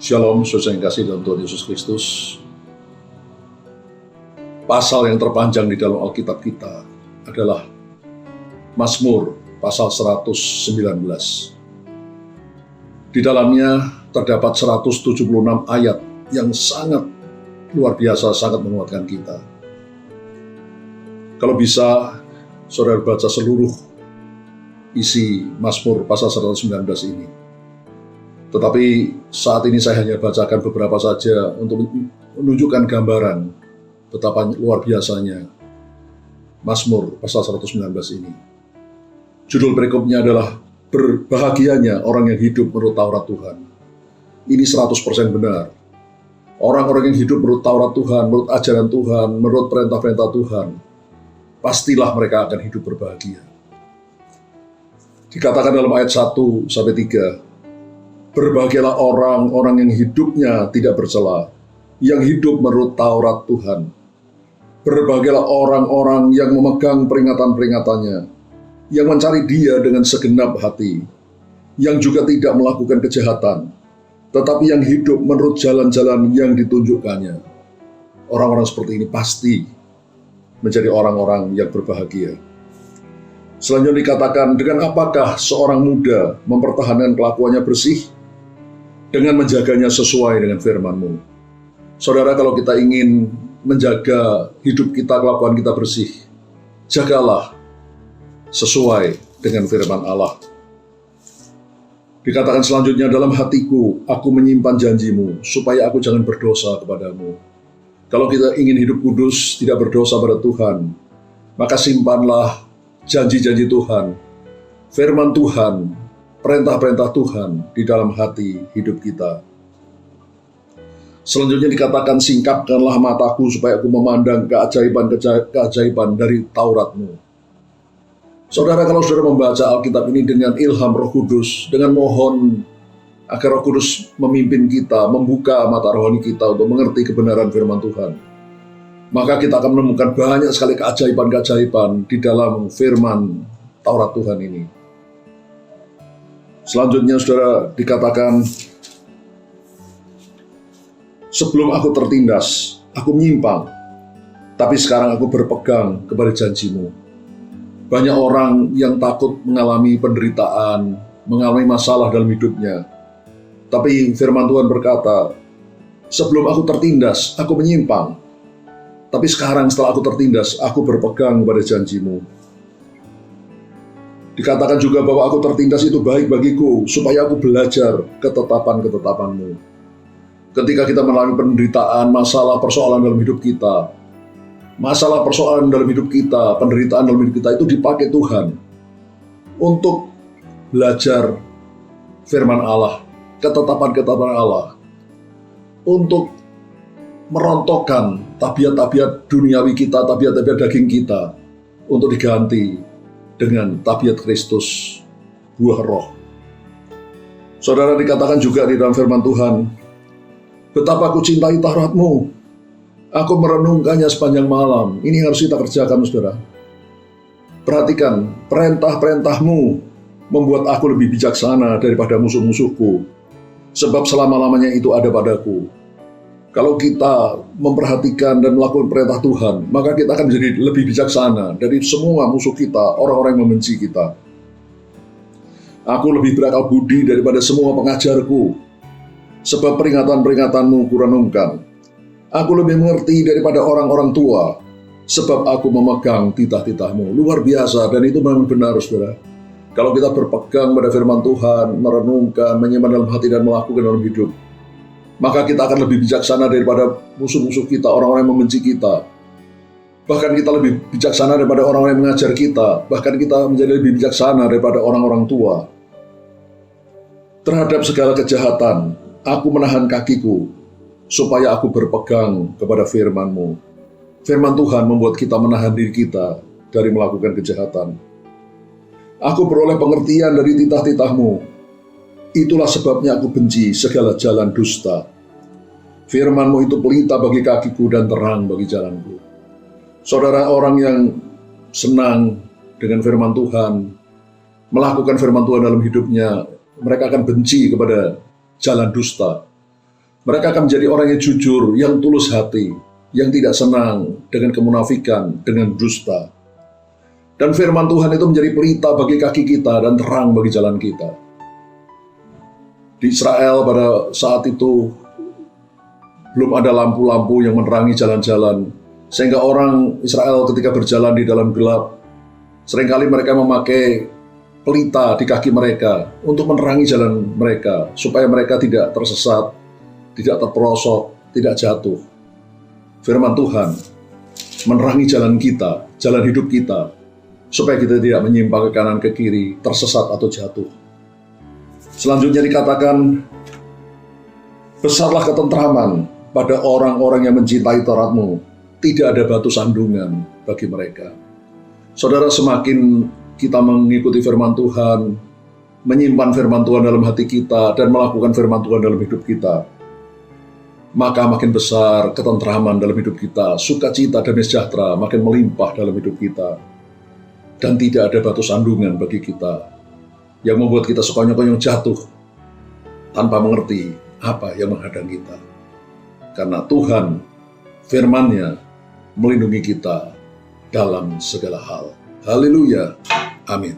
Shalom, saudara yang kasih dalam Tuhan Yesus Kristus. Pasal yang terpanjang di dalam Alkitab kita adalah Mazmur pasal 119. Di dalamnya terdapat 176 ayat yang sangat luar biasa, sangat menguatkan kita. Kalau bisa, saudara baca seluruh isi Mazmur pasal 119 ini. Tetapi saat ini saya hanya bacakan beberapa saja untuk menunjukkan gambaran betapa luar biasanya Mazmur pasal 119 ini. Judul perikopnya adalah berbahagianya orang yang hidup menurut Taurat Tuhan. Ini 100% benar. Orang-orang yang hidup menurut Taurat Tuhan, menurut ajaran Tuhan, menurut perintah-perintah Tuhan, pastilah mereka akan hidup berbahagia. Dikatakan dalam ayat 1-3, berbahagialah orang-orang yang hidupnya tidak bercela, yang hidup menurut Taurat Tuhan. Berbahagialah orang-orang yang memegang peringatan-peringatannya, yang mencari Dia dengan segenap hati, yang juga tidak melakukan kejahatan, tetapi yang hidup menurut jalan-jalan yang ditunjukkannya. Orang-orang seperti ini pasti menjadi orang-orang yang berbahagia. Selanjutnya dikatakan, dengan apakah seorang muda mempertahankan kelakuannya bersih? Dengan menjaganya sesuai dengan firman-Mu. Saudara, kalau kita ingin menjaga hidup kita, kelakuan kita bersih, jagalah sesuai dengan firman Allah. Dikatakan selanjutnya, dalam hatiku aku menyimpan janji-Mu, supaya aku jangan berdosa kepadamu. Kalau kita ingin hidup kudus, tidak berdosa pada Tuhan, maka simpanlah janji-janji Tuhan, firman Tuhan, perintah-perintah Tuhan di dalam hati hidup kita. Selanjutnya dikatakan, singkapkanlah mataku supaya aku memandang keajaiban dari Taurat-Mu. Saudara, kalau saudara membaca Alkitab ini dengan ilham Roh Kudus, dengan mohon agar Roh Kudus memimpin kita, membuka mata rohani kita untuk mengerti kebenaran firman Tuhan, maka kita akan menemukan banyak sekali keajaiban-keajaiban di dalam firman Taurat Tuhan ini. Selanjutnya saudara dikatakan, sebelum aku tertindas, aku menyimpang, tapi sekarang aku berpegang kepada janji-Mu. Banyak orang yang takut mengalami penderitaan, mengalami masalah dalam hidupnya. Tapi firman Tuhan berkata, sebelum aku tertindas, aku menyimpang, tapi sekarang setelah aku tertindas, aku berpegang kepada janji-Mu. Dikatakan juga bahwa aku tertindas itu baik bagiku, supaya aku belajar ketetapan-ketetapan-Mu. Ketika kita mengalami penderitaan, masalah, persoalan dalam hidup kita, masalah, persoalan dalam hidup kita, penderitaan dalam hidup kita itu dipakai Tuhan untuk belajar firman Allah, ketetapan-ketetapan Allah, untuk merontokkan tabiat-tabiat duniawi kita, tabiat-tabiat daging kita, untuk diganti dengan tabiat Kristus, buah roh. Saudara, dikatakan juga di dalam firman Tuhan, betapa aku cintai Taurat-Mu, aku merenungkannya sepanjang malam. Ini harus kita kerjakan, saudara. Perhatikan, perintah-perintah-Mu membuat aku lebih bijaksana daripada musuh-musuhku, sebab selama-lamanya itu ada padaku. Kalau kita memperhatikan dan melakukan perintah Tuhan, maka kita akan menjadi lebih bijaksana dari semua musuh kita, orang-orang yang membenci kita. Aku lebih berakal budi daripada semua pengajarku, sebab peringatan-peringatan-Mu kurenungkan. Aku lebih mengerti daripada orang-orang tua, sebab aku memegang titah-titah-Mu. Luar biasa, dan itu memang benar, saudara. Kalau kita berpegang pada firman Tuhan, merenungkan, menyimpan dalam hati dan melakukan dalam hidup, maka kita akan lebih bijaksana daripada musuh-musuh kita, orang-orang yang membenci kita. Bahkan kita lebih bijaksana daripada orang-orang yang mengajar kita. Bahkan kita menjadi lebih bijaksana daripada orang-orang tua. Terhadap segala kejahatan, aku menahan kakiku, supaya aku berpegang kepada firman-Mu. Firman Tuhan membuat kita menahan diri kita dari melakukan kejahatan. Aku beroleh pengertian dari titah-titah-Mu. Itulah sebabnya aku benci segala jalan dusta. Firman-Mu itu pelita bagi kakiku dan terang bagi jalanku. Saudara, orang yang senang dengan firman Tuhan, melakukan firman Tuhan dalam hidupnya, mereka akan benci kepada jalan dusta. Mereka akan menjadi orang yang jujur, yang tulus hati, yang tidak senang dengan kemunafikan, dengan dusta. Dan firman Tuhan itu menjadi pelita bagi kaki kita dan terang bagi jalan kita. Di Israel pada saat itu belum ada lampu-lampu yang menerangi jalan-jalan, sehingga orang Israel ketika berjalan di dalam gelap, seringkali mereka memakai pelita di kaki mereka untuk menerangi jalan mereka, supaya mereka tidak tersesat, tidak terperosok, tidak jatuh. Firman Tuhan menerangi jalan kita, jalan hidup kita, supaya kita tidak menyimpang ke kanan ke kiri, tersesat atau jatuh. Selanjutnya dikatakan, besarlah ketentraman pada orang-orang yang mencintai Taurat-Mu, tidak ada batu sandungan bagi mereka. Saudara, semakin kita mengikuti firman Tuhan, menyimpan firman Tuhan dalam hati kita, dan melakukan firman Tuhan dalam hidup kita, maka makin besar ketentraman dalam hidup kita, sukacita dan sejahtera makin melimpah dalam hidup kita, dan tidak ada batu sandungan bagi kita yang membuat kita sekonyong-konyong jatuh tanpa mengerti apa yang menghadang kita. Karena Tuhan, firman-Nya melindungi kita dalam segala hal. Haleluya. Amin.